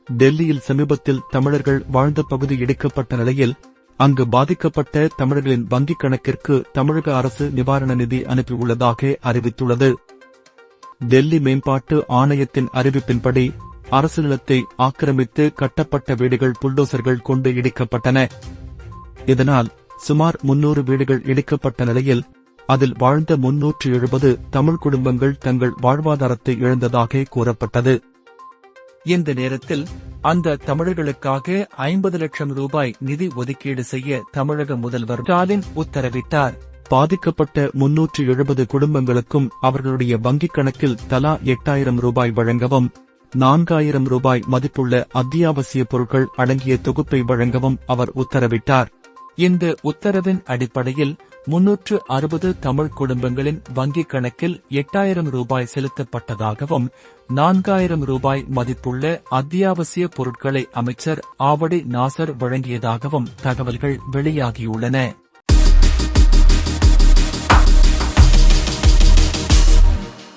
டெல்லியில் சமீபத்தில் தமிழர்கள் வாழ்ந்த பகுதி இடிக்கப்பட்ட நிலையில் அங்கு பாதிக்கப்பட்ட தமிழர்களின் வங்கிக் கணக்கிற்கு தமிழக அரசு நிவாரண நிதி அனுப்பியுள்ளதாக அறிவித்துள்ளது. டெல்லி மேம்பாட்டு ஆணையத்தின் அறிவிப்பின்படி அரசு நிலத்தை ஆக்கிரமித்து கட்டப்பட்ட வீடுகள் புல்டோசர்கள் கொண்டு இடிக்கப்பட்டன. இதனால் சுமார் 300 வீடுகள் இடிக்கப்பட்ட நிலையில் அதில் வாழ்ந்த 370 தமிழ் குடும்பங்கள் தங்கள் வாழ்வாதாரத்தை இழந்ததாக கூறப்பட்டது. இந்த நேரத்தில் அந்த தமிழர்களுக்காக 50 லட்சம் ரூபாய் நிதி ஒதுக்கீடு செய்ய தமிழக முதல்வர் ஸ்டாலின் உத்தரவிட்டார். பாதிக்கப்பட்ட 370 குடும்பங்களுக்கும் அவர்களுடைய வங்கிக் கணக்கில் தலா 8000 ரூபாய் வழங்கவும், 4000 ரூபாய் மதிப்புள்ள அத்தியாவசிய பொருட்கள் அடங்கிய தொகுப்பை வழங்கவும் அவர் உத்தரவிட்டார். இந்த உத்தரவின் அடிப்படையில் 360 தமிழ் குடும்பங்களின் வங்கிக் கணக்கில் 8000 ரூபாய் செலுத்தப்பட்டதாகவும், 4000 ரூபாய் மதிப்புள்ள அத்தியாவசிய பொருட்களை அமைச்சர் ஆவடி நாசர் வழங்கியதாகவும் தகவல்கள் வெளியாகியுள்ளன.